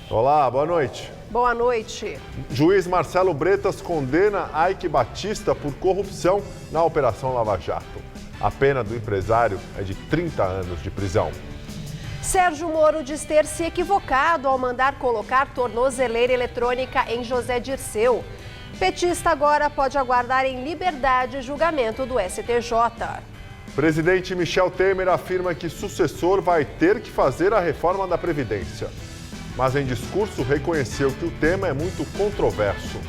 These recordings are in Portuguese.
Olá, boa noite. Boa noite. Juiz Marcelo Bretas condena Eike Batista por corrupção na Operação Lava Jato. A pena do empresário é de 30 anos de prisão. Sérgio Moro diz ter se equivocado ao mandar colocar tornozeleira eletrônica em José Dirceu. Petista agora pode aguardar em liberdade julgamento do STJ. Presidente Michel Temer afirma que sucessor vai ter que fazer a reforma da Previdência. Mas em discurso reconheceu que o tema é muito controverso.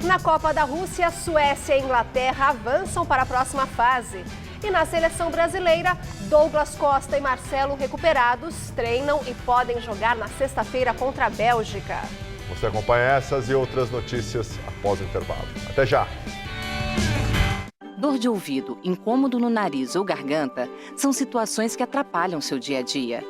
Na Copa da Rússia, Suécia e Inglaterra avançam para a próxima fase. E na seleção brasileira, Douglas Costa e Marcelo, recuperados, treinam e podem jogar na sexta-feira contra a Bélgica. Você acompanha essas e outras notícias após o intervalo. Até já! Dor de ouvido, incômodo no nariz ou garganta são situações que atrapalham seu dia a dia.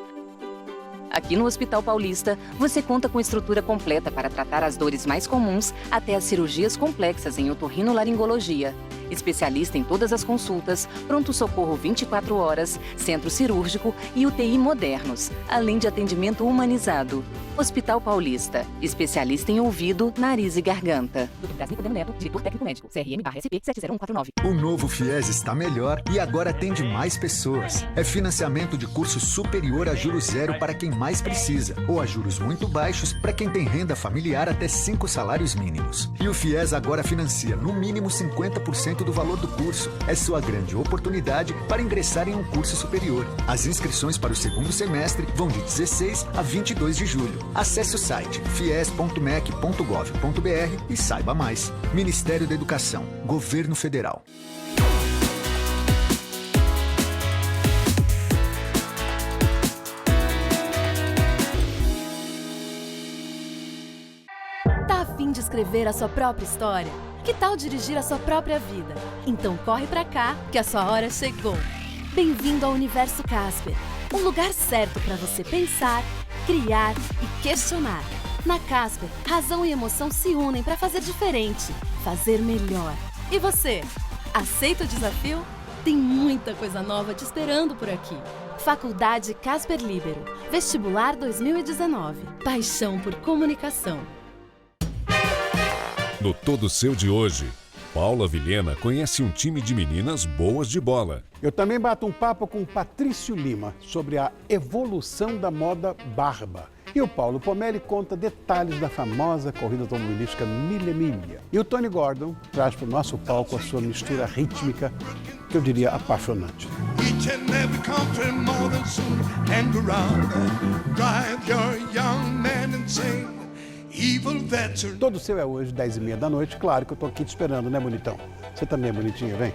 Aqui no Hospital Paulista, você conta com estrutura completa para tratar as dores mais comuns até as cirurgias complexas em otorrinolaringologia. Especialista em todas as consultas, pronto-socorro 24 horas, centro cirúrgico e UTI modernos, além de atendimento humanizado. Hospital Paulista, especialista em ouvido, nariz e garganta. Dr. Brasil Neto, diretor técnico médico, CRM/SP 70149. O novo FIES está melhor e agora atende mais pessoas. É financiamento de curso superior a juros zero para quem mais precisa, ou a juros muito baixos para quem tem renda familiar até 5 salários mínimos. E o FIES agora financia no mínimo 50% do valor do curso. É sua grande oportunidade para ingressar em um curso superior. As inscrições para o segundo semestre vão de 16 a 22 de julho. Acesse o site fies.mec.gov.br e saiba mais. Ministério da Educação, Governo Federal. Tá a fim de escrever a sua própria história? Que tal dirigir a sua própria vida? Então corre pra cá, que a sua hora chegou. Bem-vindo ao Universo Casper, um lugar certo para você pensar, criar e questionar. Na Casper, razão e emoção se unem para fazer diferente, fazer melhor. E você, aceita o desafio? Tem muita coisa nova te esperando por aqui. Faculdade Casper Líbero, Vestibular 2019. Paixão por comunicação. No Todo Seu de hoje, Paula Vilhena conhece um time de meninas boas de bola. Eu também bato um papo com Patrício Lima sobre a evolução da moda barba. E o Paulo Pomelli conta detalhes da famosa corrida automobilística Milha Milha. E o Tony Gordon traz para o nosso palco a sua mistura rítmica, que eu diria apaixonante. Todo Seu é hoje, 10h30 da noite. Claro que eu tô aqui te esperando, né, bonitão? Você também é bonitinha, vem.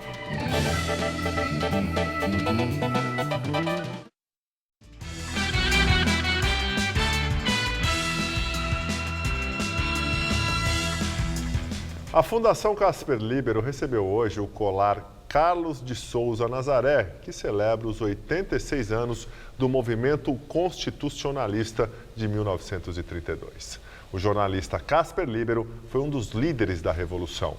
A Fundação Casper Líbero recebeu hoje o colar Carlos de Souza Nazaré, que celebra os 86 anos do movimento constitucionalista de 1932. O jornalista Casper Líbero foi um dos líderes da Revolução.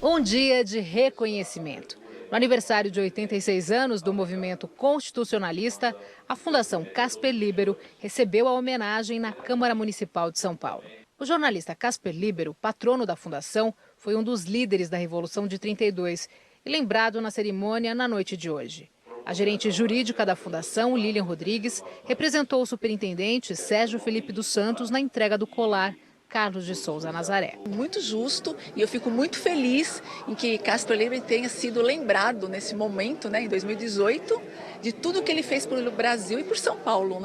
Um dia de reconhecimento. No aniversário de 86 anos do movimento constitucionalista, a Fundação Casper Líbero recebeu a homenagem na Câmara Municipal de São Paulo. O jornalista Casper Líbero, patrono da fundação, foi um dos líderes da Revolução de 32 e lembrado na cerimônia na noite de hoje. A gerente jurídica da fundação, Lilian Rodrigues, representou o superintendente Sérgio Felipe dos Santos na entrega do colar Carlos de Souza Nazaré. Muito justo, e eu fico muito feliz em que Casper Líbero tenha sido lembrado nesse momento, em 2018, de tudo que ele fez pelo Brasil e por São Paulo,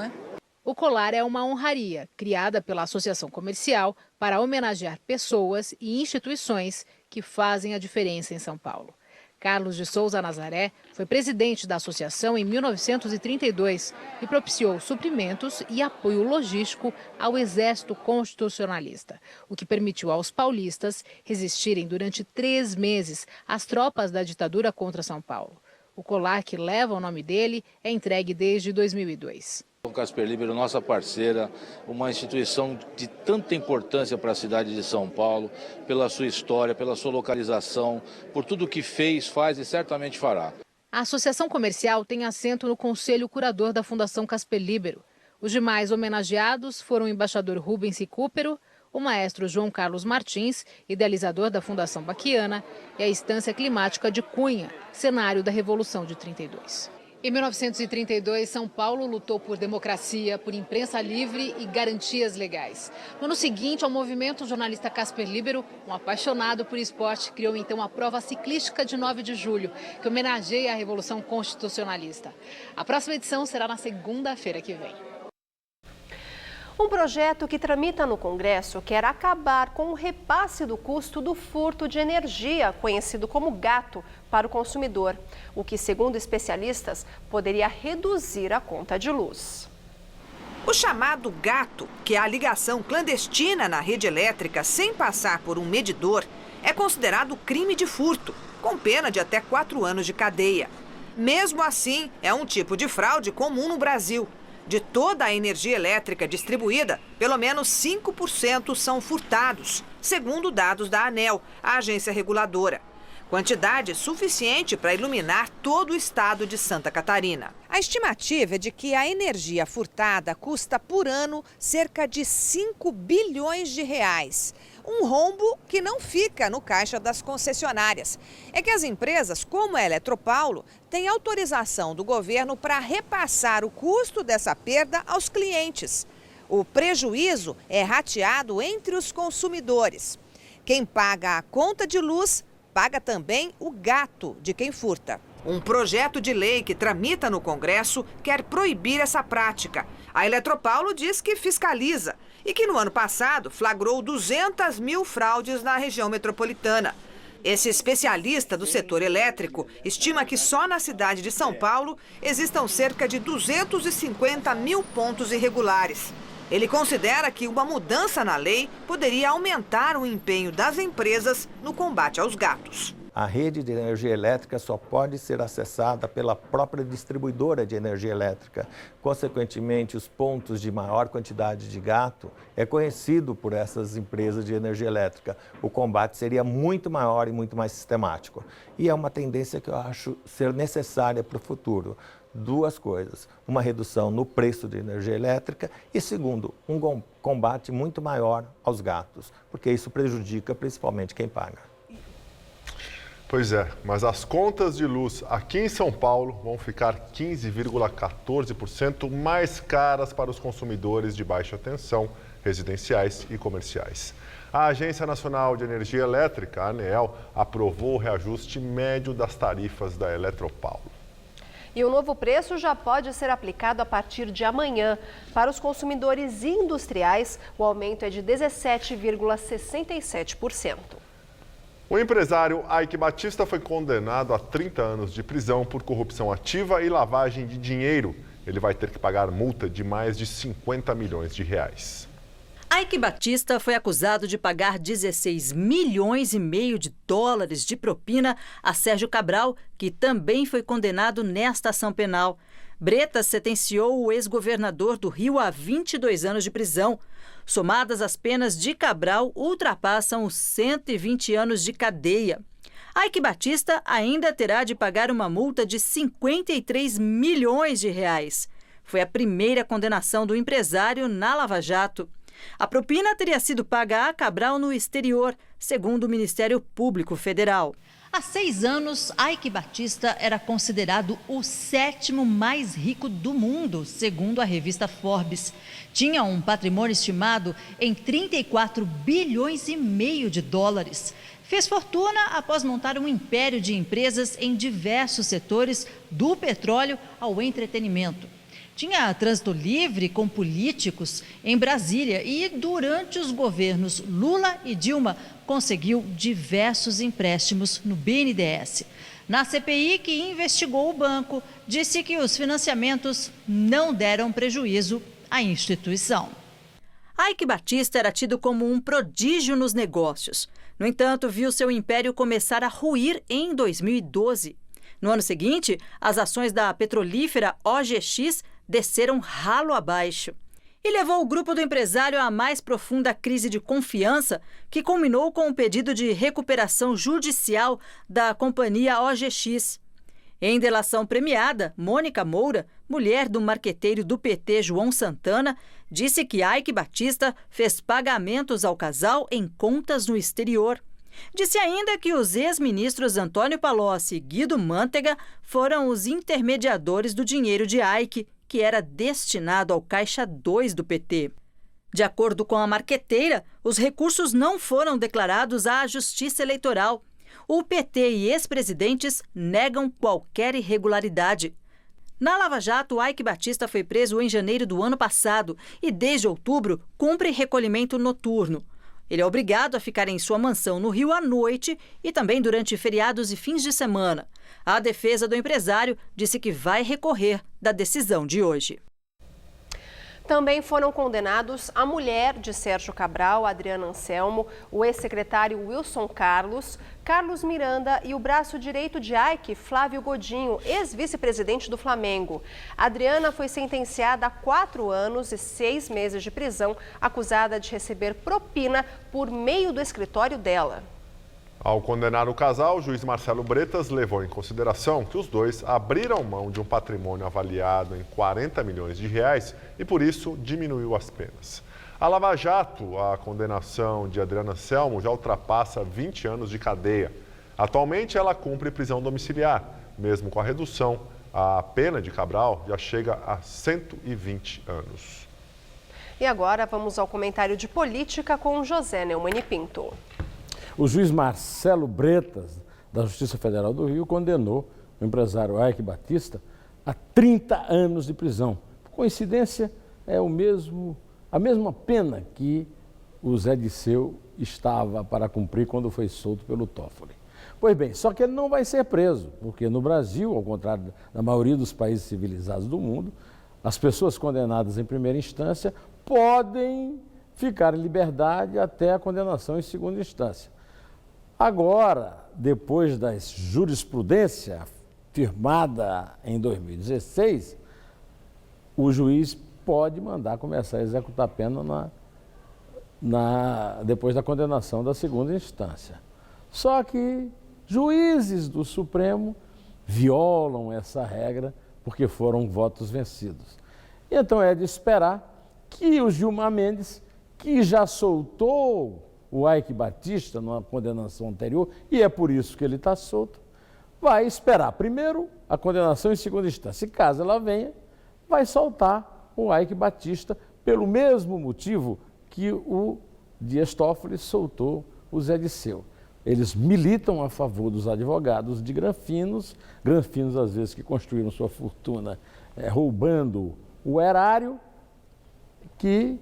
O colar é uma honraria criada pela Associação Comercial para homenagear pessoas e instituições que fazem a diferença em São Paulo. Carlos de Souza Nazaré foi presidente da associação em 1932 e propiciou suprimentos e apoio logístico ao Exército Constitucionalista, o que permitiu aos paulistas resistirem durante 3 meses às tropas da ditadura contra São Paulo. O colar que leva o nome dele é entregue desde 2002. O Casper Líbero, nossa parceira, uma instituição de tanta importância para a cidade de São Paulo, pela sua história, pela sua localização, por tudo que fez, faz e certamente fará. A Associação Comercial tem assento no Conselho Curador da Fundação Casper Líbero. Os demais homenageados foram o embaixador Rubens Recupero, o maestro João Carlos Martins, idealizador da Fundação Baquiana, e a Estância Climática de Cunha, cenário da Revolução de 32. Em 1932, São Paulo lutou por democracia, por imprensa livre e garantias legais. No ano seguinte ao movimento, o jornalista Casper Líbero, um apaixonado por esporte, criou então a prova ciclística de 9 de julho, que homenageia a Revolução Constitucionalista. A próxima edição será na segunda-feira que vem. Um projeto que tramita no Congresso quer acabar com o repasse do custo do furto de energia, conhecido como gato, para o consumidor, o que, segundo especialistas, poderia reduzir a conta de luz. O chamado gato, que é a ligação clandestina na rede elétrica sem passar por um medidor, é considerado crime de furto, com pena de até 4 anos de cadeia. Mesmo assim, é um tipo de fraude comum no Brasil. De toda a energia elétrica distribuída, pelo menos 5% são furtados, segundo dados da ANEEL, a agência reguladora. Quantidade suficiente para iluminar todo o estado de Santa Catarina. A estimativa é de que a energia furtada custa por ano cerca de 5 bilhões de reais. Um rombo que não fica no caixa das concessionárias. É que as empresas, como a Eletropaulo, têm autorização do governo para repassar o custo dessa perda aos clientes. O prejuízo é rateado entre os consumidores. Quem paga a conta de luz paga também o gato de quem furta. Um projeto de lei que tramita no Congresso quer proibir essa prática. A Eletropaulo diz que fiscaliza e que no ano passado flagrou 200 mil fraudes na região metropolitana. Esse especialista do setor elétrico estima que só na cidade de São Paulo existam cerca de 250 mil pontos irregulares. Ele considera que uma mudança na lei poderia aumentar o empenho das empresas no combate aos gatos. A rede de energia elétrica só pode ser acessada pela própria distribuidora de energia elétrica. Consequentemente, os pontos de maior quantidade de gato é conhecido por essas empresas de energia elétrica. O combate seria muito maior e muito mais sistemático. E é uma tendência que eu acho ser necessária para o futuro. 2 coisas, uma redução no preço de energia elétrica e, segundo, um combate muito maior aos gatos, porque isso prejudica principalmente quem paga. Pois é, mas as contas de luz aqui em São Paulo vão ficar 15,14% mais caras para os consumidores de baixa tensão, residenciais e comerciais. A Agência Nacional de Energia Elétrica, a ANEEL, aprovou o reajuste médio das tarifas da Eletropaulo. E o novo preço já pode ser aplicado a partir de amanhã. Para os consumidores industriais, o aumento é de 17,67%. O empresário Ike Batista foi condenado a 30 anos de prisão por corrupção ativa e lavagem de dinheiro. Ele vai ter que pagar multa de mais de 50 milhões de reais. Ike Batista foi acusado de pagar 16 milhões e meio de dólares de propina a Sérgio Cabral, que também foi condenado nesta ação penal. Bretas sentenciou o ex-governador do Rio a 22 anos de prisão. Somadas, as penas de Cabral ultrapassam os 120 anos de cadeia. Ike Batista ainda terá de pagar uma multa de 53 milhões de reais. Foi a primeira condenação do empresário na Lava Jato. A propina teria sido paga a Cabral no exterior, segundo o Ministério Público Federal. Há 6 anos, Ike Batista era considerado o 7º mais rico do mundo, segundo a revista Forbes. Tinha um patrimônio estimado em 34 bilhões e meio de dólares. Fez fortuna após montar um império de empresas em diversos setores, do petróleo ao entretenimento. Tinha trânsito livre com políticos em Brasília e, durante os governos Lula e Dilma, conseguiu diversos empréstimos no BNDES. Na CPI, que investigou o banco, disse que os financiamentos não deram prejuízo à instituição. Ike Batista era tido como um prodígio nos negócios. No entanto, viu seu império começar a ruir em 2012. No ano seguinte, as ações da petrolífera OGX desceram ralo abaixo. E levou o grupo do empresário à mais profunda crise de confiança, que culminou com um pedido de recuperação judicial da companhia OGX. Em delação premiada, Mônica Moura, mulher do marqueteiro do PT João Santana, disse que Eike Batista fez pagamentos ao casal em contas no exterior. Disse ainda que os ex-ministros Antônio Palocci e Guido Mantega foram os intermediadores do dinheiro de Eike, que era destinado ao Caixa 2 do PT. De acordo com a marqueteira, os recursos não foram declarados à Justiça Eleitoral. O PT e ex-presidentes negam qualquer irregularidade. Na Lava Jato, Eike Batista foi preso em janeiro do ano passado e, desde outubro, cumpre recolhimento noturno. Ele é obrigado a ficar em sua mansão no Rio à noite e também durante feriados e fins de semana. A defesa do empresário disse que vai recorrer da decisão de hoje. Também foram condenados a mulher de Sérgio Cabral, Adriana Anselmo, o ex-secretário Wilson Carlos, Carlos Miranda e o braço direito de Eike, Flávio Godinho, ex-vice-presidente do Flamengo. Adriana foi sentenciada a 4 anos e 6 meses de prisão, acusada de receber propina por meio do escritório dela. Ao condenar o casal, o juiz Marcelo Bretas levou em consideração que os dois abriram mão de um patrimônio avaliado em 40 milhões de reais e, por isso, diminuiu as penas. A Lava Jato, a condenação de Adriana Anselmo já ultrapassa 20 anos de cadeia. Atualmente, ela cumpre prisão domiciliar. Mesmo com a redução, a pena de Cabral já chega a 120 anos. E agora vamos ao comentário de política com José Neumani Pinto. O juiz Marcelo Bretas, da Justiça Federal do Rio, condenou o empresário Eike Batista a 30 anos de prisão. Por coincidência, é a mesma pena que o Zé Disseu estava para cumprir quando foi solto pelo Toffoli. Pois bem, só que ele não vai ser preso, porque no Brasil, ao contrário da maioria dos países civilizados do mundo, as pessoas condenadas em primeira instância podem ficar em liberdade até a condenação em segunda instância. Agora, depois da jurisprudência firmada em 2016, o juiz pode mandar começar a executar a pena depois da condenação da segunda instância. Só que juízes do Supremo violam essa regra porque foram votos vencidos. Então é de esperar que o Gilmar Mendes, que já soltou o Eike Batista numa condenação anterior, e é por isso que ele está solto, vai esperar primeiro a condenação em segunda instância. E caso ela venha, vai soltar o Eike Batista pelo mesmo motivo que o Dias Toffoli soltou o Zé Disseu. Eles militam a favor dos advogados de granfinos às vezes que construíram sua fortuna roubando o erário, que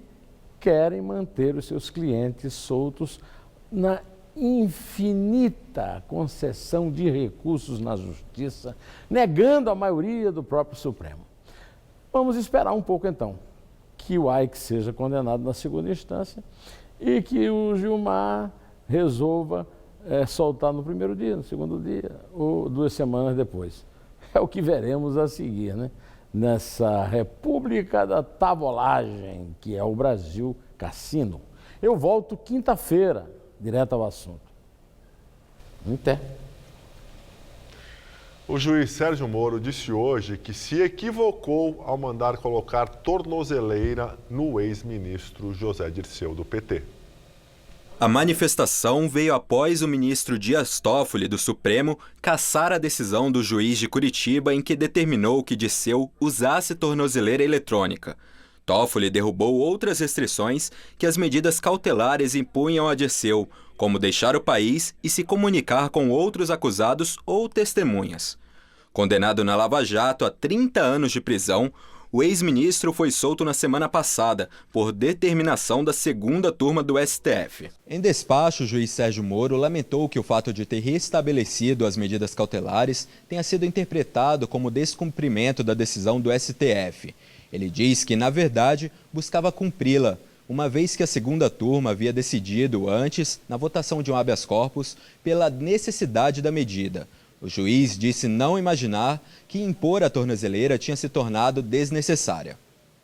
querem manter os seus clientes soltos na infinita concessão de recursos na justiça, negando a maioria do próprio Supremo. Vamos esperar um pouco, então, que o Eike seja condenado na segunda instância e que o Gilmar resolva soltar no primeiro dia, no segundo dia ou 2 semanas depois. É o que veremos a seguir, né? Nessa república da tavolagem, que é o Brasil Cassino. Eu volto quinta-feira, direto ao assunto. Até. O juiz Sérgio Moro disse hoje que se equivocou ao mandar colocar tornozeleira no ex-ministro José Dirceu, do PT. A manifestação veio após o ministro Dias Toffoli, do Supremo, cassar a decisão do juiz de Curitiba em que determinou que Dirceu usasse tornozeleira eletrônica. Toffoli derrubou outras restrições que as medidas cautelares impunham a Dirceu, como deixar o país e se comunicar com outros acusados ou testemunhas. Condenado na Lava Jato a 30 anos de prisão, o ex-ministro foi solto na semana passada, por determinação da segunda turma do STF. Em despacho, o juiz Sérgio Moro lamentou que o fato de ter restabelecido as medidas cautelares tenha sido interpretado como descumprimento da decisão do STF. Ele diz que, na verdade, buscava cumpri-la, uma vez que a segunda turma havia decidido antes, na votação de um habeas corpus, pela necessidade da medida. O juiz disse não imaginar que impor a tornozeleira tinha se tornado desnecessária.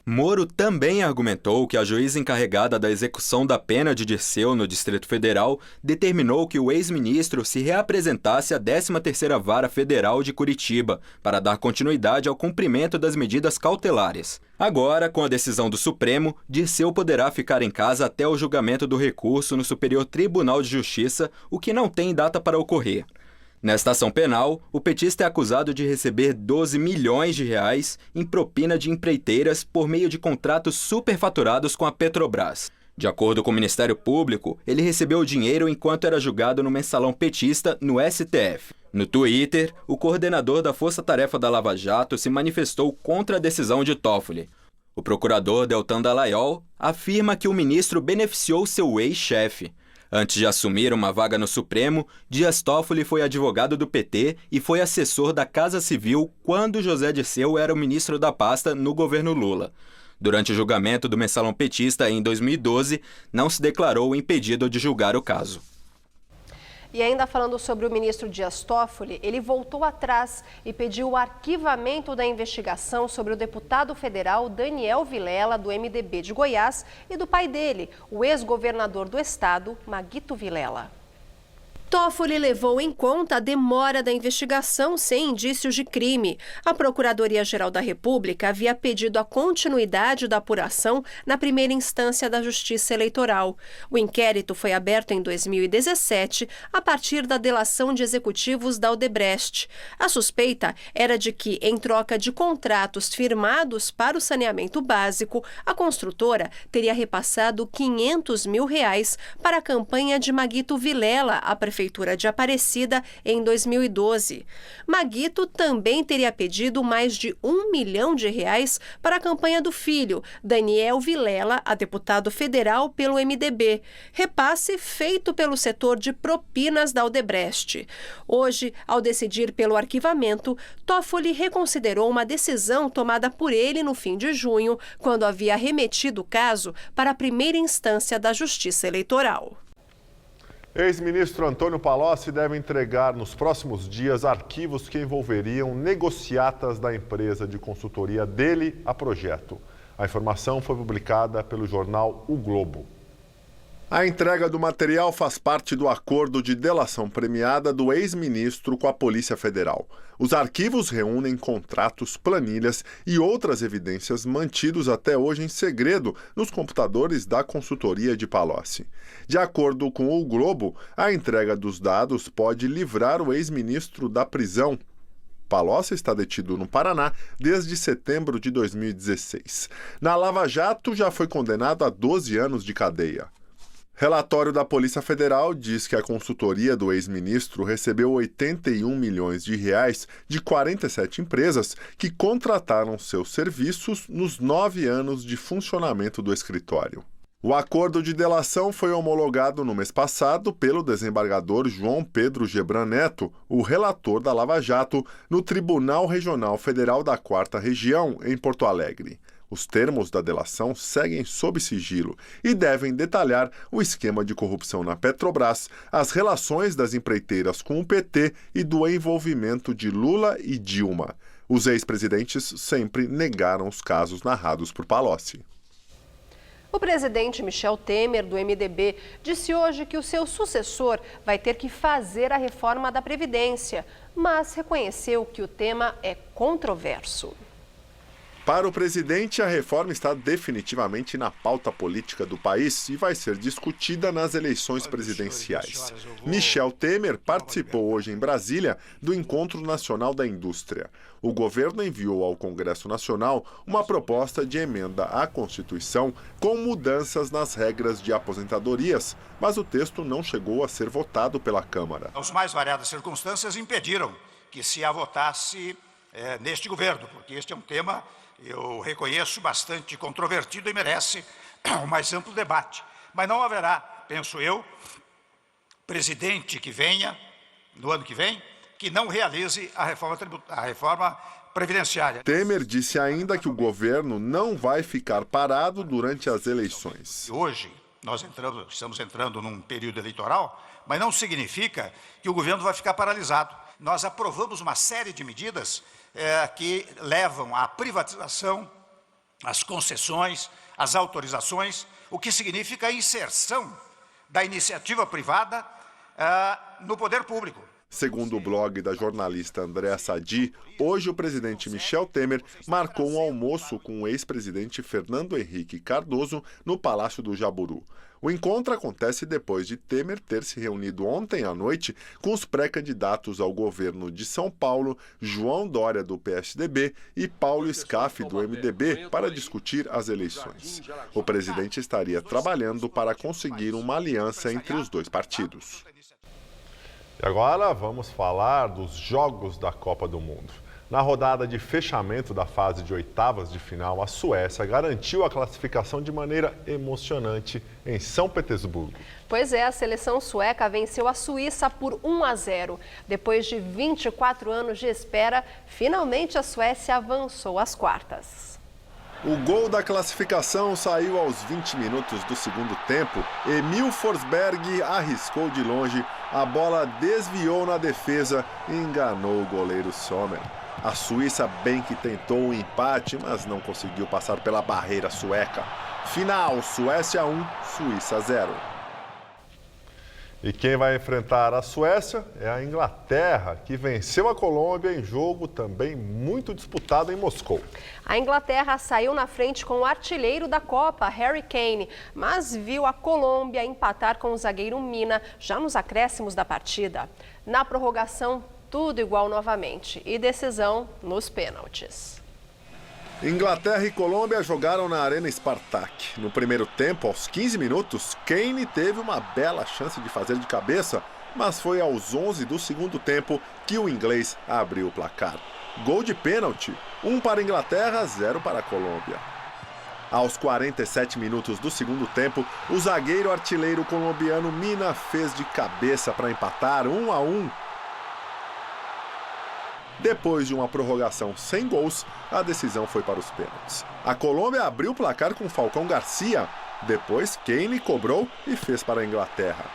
Moro também argumentou que a juíza encarregada da execução da pena de Dirceu no Distrito Federal determinou que o ex-ministro se reapresentasse à 13ª Vara Federal de Curitiba para dar continuidade ao cumprimento das medidas cautelares. Agora, com a decisão do Supremo, Dirceu poderá ficar em casa até o julgamento do recurso no Superior Tribunal de Justiça, o que não tem data para ocorrer. Nesta ação penal, o petista é acusado de receber 12 milhões de reais em propina de empreiteiras por meio de contratos superfaturados com a Petrobras. De acordo com o Ministério Público, ele recebeu o dinheiro enquanto era julgado no mensalão petista no STF. No Twitter, o coordenador da Força Tarefa da Lava Jato se manifestou contra a decisão de Toffoli. O procurador Deltan Dallagnol afirma que o ministro beneficiou seu ex-chefe. Antes de assumir uma vaga no Supremo, Dias Toffoli foi advogado do PT e foi assessor da Casa Civil quando José Dirceu era o ministro da pasta no governo Lula. Durante o julgamento do mensalão petista em 2012, não se declarou impedido de julgar o caso. E ainda falando sobre o ministro Dias Toffoli, ele voltou atrás e pediu o arquivamento da investigação sobre o deputado federal Daniel Vilela, do MDB de Goiás, e do pai dele, o ex-governador do estado, Maguito Vilela. Toffoli levou em conta a demora da investigação sem indícios de crime. A Procuradoria-Geral da República havia pedido a continuidade da apuração na primeira instância da Justiça Eleitoral. O inquérito foi aberto em 2017 a partir da delação de executivos da Odebrecht. A suspeita era de que, em troca de contratos firmados para o saneamento básico, a construtora teria repassado R$500 mil para a campanha de Maguito Vilela à Prefeitura de Aparecida em 2012. Maguito também teria pedido mais de R$1 milhão para a campanha do filho, Daniel Vilela, a deputado federal pelo MDB, repasse feito pelo setor de propinas da Odebrecht. Hoje, ao decidir pelo arquivamento, Toffoli reconsiderou uma decisão tomada por ele no fim de junho, quando havia remetido o caso para a primeira instância da Justiça Eleitoral. Ex-ministro Antônio Palocci deve entregar nos próximos dias arquivos que envolveriam negociatas da empresa de consultoria dele a Projeto. A informação foi publicada pelo jornal O Globo. A entrega do material faz parte do acordo de delação premiada do ex-ministro com a Polícia Federal. Os arquivos reúnem contratos, planilhas e outras evidências mantidos até hoje em segredo nos computadores da consultoria de Palocci. De acordo com o Globo, a entrega dos dados pode livrar o ex-ministro da prisão. Palocci está detido no Paraná desde setembro de 2016. Na Lava Jato, já foi condenado a 12 anos de cadeia. Relatório da Polícia Federal diz que a consultoria do ex-ministro recebeu R$81 milhões de 47 empresas que contrataram seus serviços nos 9 anos de funcionamento do escritório. O acordo de delação foi homologado no mês passado pelo desembargador João Pedro Gebran Neto, o relator da Lava Jato, no Tribunal Regional Federal da 4ª Região, em Porto Alegre. Os termos da delação seguem sob sigilo e devem detalhar o esquema de corrupção na Petrobras, as relações das empreiteiras com o PT e do envolvimento de Lula e Dilma. Os ex-presidentes sempre negaram os casos narrados por Palocci. O presidente Michel Temer, do MDB, disse hoje que o seu sucessor vai ter que fazer a reforma da Previdência, mas reconheceu que o tema é controverso. Para o presidente, a reforma está definitivamente na pauta política do país e vai ser discutida nas eleições presidenciais. Michel Temer participou hoje em Brasília do Encontro Nacional da Indústria. O governo enviou ao Congresso Nacional uma proposta de emenda à Constituição com mudanças nas regras de aposentadorias, mas o texto não chegou a ser votado pela Câmara. As mais variadas circunstâncias impediram que se a votasse neste governo, porque este é um tema, eu reconheço, bastante controvertido e merece um mais amplo debate. Mas não haverá, penso eu, presidente que venha, no ano que vem, que não realize a reforma previdenciária. Temer disse ainda que o governo não vai ficar parado durante as eleições. Hoje, nós estamos entrando num período eleitoral, mas não significa que o governo vai ficar paralisado. Nós aprovamos uma série de medidas que levam à privatização as concessões, as autorizações, o que significa a inserção da iniciativa privada no poder público. Segundo o blog da jornalista Andréa Sadi, hoje o presidente Michel Temer marcou um almoço com o ex-presidente Fernando Henrique Cardoso no Palácio do Jaburu. O encontro acontece depois de Temer ter se reunido ontem à noite com os pré-candidatos ao governo de São Paulo, João Dória, do PSDB, e Paulo Scaff, do MDB, para discutir as eleições. O presidente estaria trabalhando para conseguir uma aliança entre os dois partidos. E agora vamos falar dos Jogos da Copa do Mundo. Na rodada de fechamento da fase de oitavas de final, a Suécia garantiu a classificação de maneira emocionante em São Petersburgo. Pois é, a seleção sueca venceu a Suíça por 1-0. Depois de 24 anos de espera, finalmente a Suécia avançou às quartas. O gol da classificação saiu aos 20 minutos do segundo tempo. Emil Forsberg arriscou de longe, a bola desviou na defesa e enganou o goleiro Sommer. A Suíça bem que tentou um empate, mas não conseguiu passar pela barreira sueca. Final, Suécia 1, Suíça 0. E quem vai enfrentar a Suécia é a Inglaterra, que venceu a Colômbia em jogo também muito disputado em Moscou. A Inglaterra saiu na frente com o artilheiro da Copa, Harry Kane, mas viu a Colômbia empatar com o zagueiro Mina já nos acréscimos da partida. Na prorrogação, tudo igual novamente e decisão nos pênaltis. Inglaterra e Colômbia jogaram na Arena Spartak. No primeiro tempo, aos 15 minutos, Kane teve uma bela chance de fazer de cabeça, mas foi aos 11 do segundo tempo que o inglês abriu o placar. Gol de pênalti, 1 para a Inglaterra, 0 para a Colômbia. Aos 47 minutos do segundo tempo, o zagueiro artilheiro colombiano Mina fez de cabeça para empatar 1-1. Depois de uma prorrogação sem gols, a decisão foi para os pênaltis. A Colômbia abriu o placar com Falcão Garcia. Depois, Kane cobrou e fez para a Inglaterra.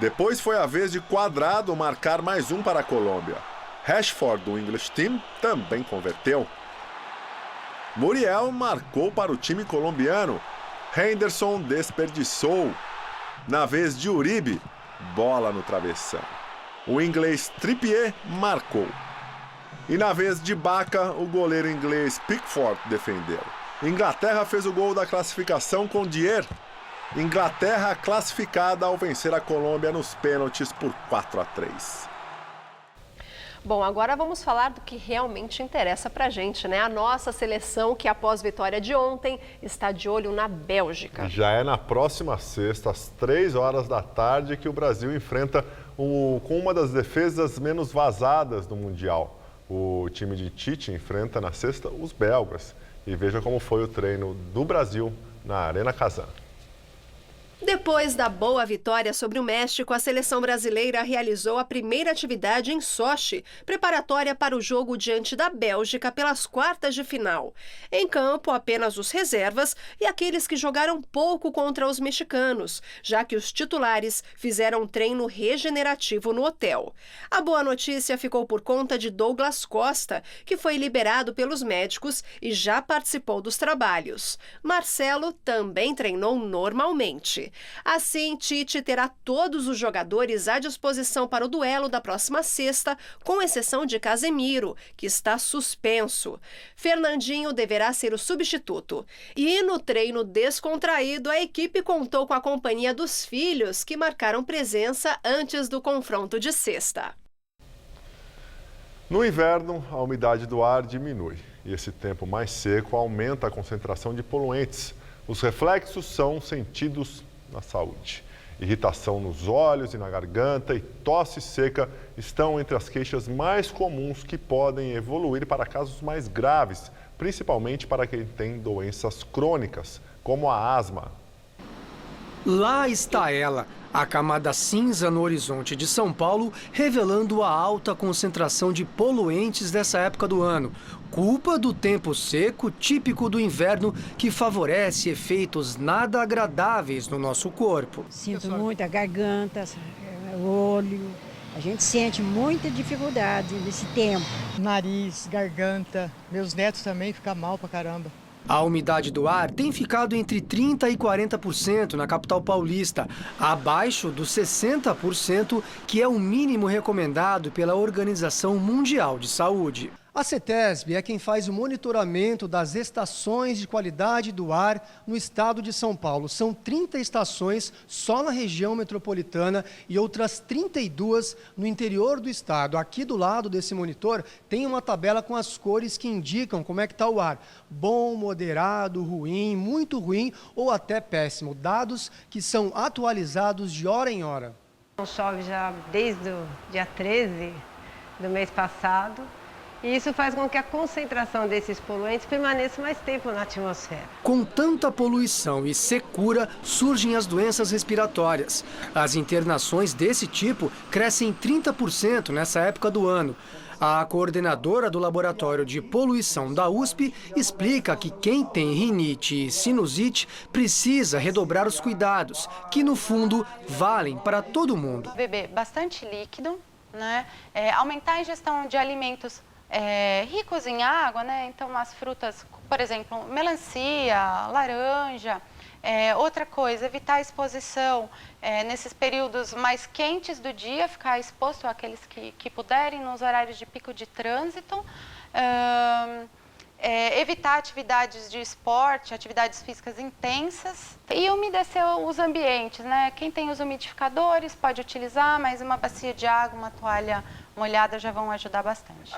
Depois foi a vez de Cuadrado marcar mais um para a Colômbia. Rashford, do English Team, também converteu. Muriel marcou para o time colombiano. Henderson desperdiçou. Na vez de Uribe, bola no travessão. O inglês Trippier marcou. E na vez de Baca, o goleiro inglês Pickford defendeu. Inglaterra fez o gol da classificação com Dier. Inglaterra classificada ao vencer a Colômbia nos pênaltis por 4-3. Bom, agora vamos falar do que realmente interessa pra gente, né? A nossa seleção que após vitória de ontem está de olho na Bélgica. Já é na próxima sexta, às 3 horas da tarde, que o Brasil enfrenta com uma das defesas menos vazadas do Mundial. O time de Tite enfrenta na sexta os belgas. E veja como foi o treino do Brasil na Arena Kazan. Depois da boa vitória sobre o México, a seleção brasileira realizou a primeira atividade em Sochi, preparatória para o jogo diante da Bélgica pelas quartas de final. Em campo, apenas os reservas e aqueles que jogaram pouco contra os mexicanos, já que os titulares fizeram um treino regenerativo no hotel. A boa notícia ficou por conta de Douglas Costa, que foi liberado pelos médicos e já participou dos trabalhos. Marcelo também treinou normalmente. Assim, Tite terá todos os jogadores à disposição para o duelo da próxima sexta, com exceção de Casemiro, que está suspenso. Fernandinho deverá ser o substituto. E no treino descontraído, a equipe contou com a companhia dos filhos, que marcaram presença antes do confronto de sexta. No inverno, a umidade do ar diminui e esse tempo mais seco aumenta a concentração de poluentes. Os reflexos são sentidos na saúde. Irritação nos olhos e na garganta e tosse seca estão entre as queixas mais comuns que podem evoluir para casos mais graves, principalmente para quem tem doenças crônicas, como a asma. Lá está ela, a camada cinza no horizonte de São Paulo, revelando a alta concentração de poluentes dessa época do ano. Culpa do tempo seco típico do inverno, que favorece efeitos nada agradáveis no nosso corpo. Sinto muito a garganta, o olho. A gente sente muita dificuldade nesse tempo. Nariz, garganta, meus netos também ficam mal pra caramba. A umidade do ar tem ficado entre 30% e 40% na capital paulista, abaixo dos 60%, que é o mínimo recomendado pela Organização Mundial de Saúde. A CETESB é quem faz o monitoramento das estações de qualidade do ar no estado de São Paulo. São 30 estações só na região metropolitana e outras 32 no interior do estado. Aqui do lado desse monitor tem uma tabela com as cores que indicam como é que está o ar. Bom, moderado, ruim, muito ruim ou até péssimo. Dados que são atualizados de hora em hora. Chove já desde o dia 13 do mês passado. E isso faz com que a concentração desses poluentes permaneça mais tempo na atmosfera. Com tanta poluição e secura, surgem as doenças respiratórias. As internações desse tipo crescem 30% nessa época do ano. A coordenadora do Laboratório de Poluição da USP explica que quem tem rinite e sinusite precisa redobrar os cuidados, que no fundo valem para todo mundo. Beber bastante líquido, né? Aumentar a ingestão de alimentos ricos em água, né? Então as frutas, por exemplo, melancia, laranja. Outra coisa, evitar a exposição nesses períodos mais quentes do dia, ficar exposto àqueles que puderem nos horários de pico de trânsito. Evitar atividades de esporte, atividades físicas intensas e umedecer os ambientes, né? Quem tem os umidificadores pode utilizar, mas uma bacia de água, uma toalha molhada já vão ajudar bastante.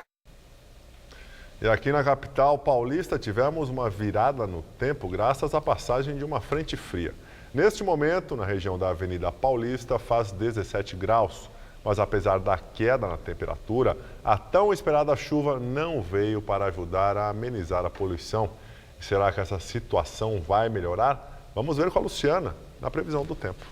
E aqui na capital paulista tivemos uma virada no tempo graças à passagem de uma frente fria. Neste momento, na região da Avenida Paulista, faz 17 graus. Mas apesar da queda na temperatura, a tão esperada chuva não veio para ajudar a amenizar a poluição. Será que essa situação vai melhorar? Vamos ver com a Luciana na previsão do tempo.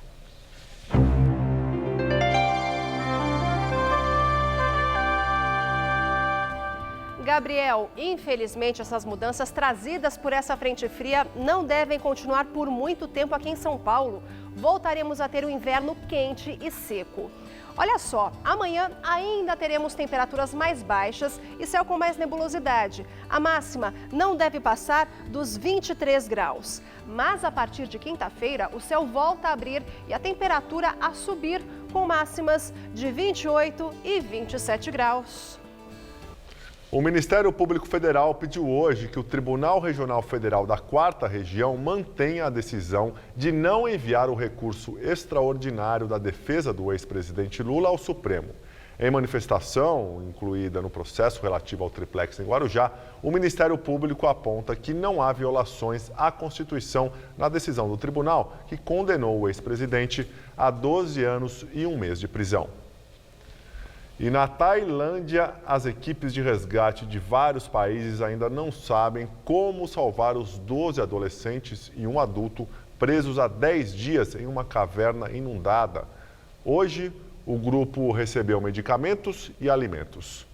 Gabriel, infelizmente essas mudanças trazidas por essa frente fria não devem continuar por muito tempo aqui em São Paulo. Voltaremos a ter um inverno quente e seco. Olha só, amanhã ainda teremos temperaturas mais baixas e céu com mais nebulosidade. A máxima não deve passar dos 23 graus. Mas a partir de quinta-feira, o céu volta a abrir e a temperatura a subir, com máximas de 28 e 27 graus. O Ministério Público Federal pediu hoje que o Tribunal Regional Federal da 4ª Região mantenha a decisão de não enviar o recurso extraordinário da defesa do ex-presidente Lula ao Supremo. Em manifestação incluída no processo relativo ao triplex em Guarujá, o Ministério Público aponta que não há violações à Constituição na decisão do tribunal, que condenou o ex-presidente a 12 anos e 1 mês de prisão. E na Tailândia, as equipes de resgate de vários países ainda não sabem como salvar os 12 adolescentes e um adulto presos há 10 dias em uma caverna inundada. Hoje, o grupo recebeu medicamentos e alimentos.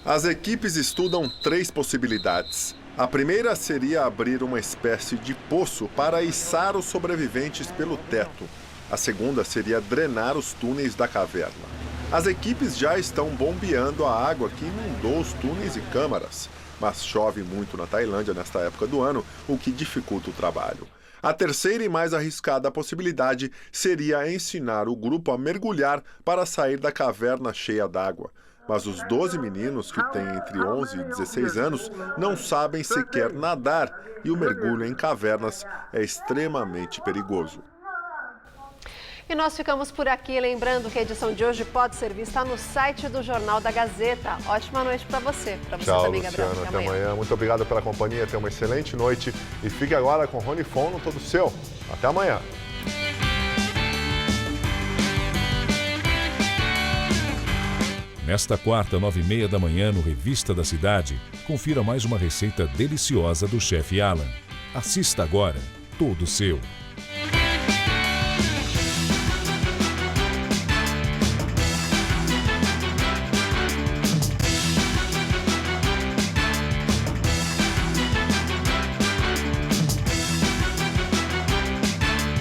As equipes estudam 3 possibilidades. A primeira seria abrir uma espécie de poço para içar os sobreviventes pelo teto. A segunda seria drenar os túneis da caverna. As equipes já estão bombeando a água que inundou os túneis e câmaras, mas chove muito na Tailândia nesta época do ano, o que dificulta o trabalho. A terceira e mais arriscada possibilidade seria ensinar o grupo a mergulhar para sair da caverna cheia d'água. Mas os 12 meninos, que têm entre 11 e 16 anos, não sabem sequer nadar e o mergulho em cavernas é extremamente perigoso. E nós ficamos por aqui, lembrando que a edição de hoje pode ser vista no site do Jornal da Gazeta. Ótima noite para você. Tchau, também, Luciana. Gabriel. Até amanhã. Muito obrigado pela companhia. Tenha uma excelente noite. E fique agora com Rony Fono, todo seu. Até amanhã. Nesta quarta, 9h30 da manhã, no Revista da Cidade, confira mais uma receita deliciosa do chefe Alan. Assista agora, todo seu.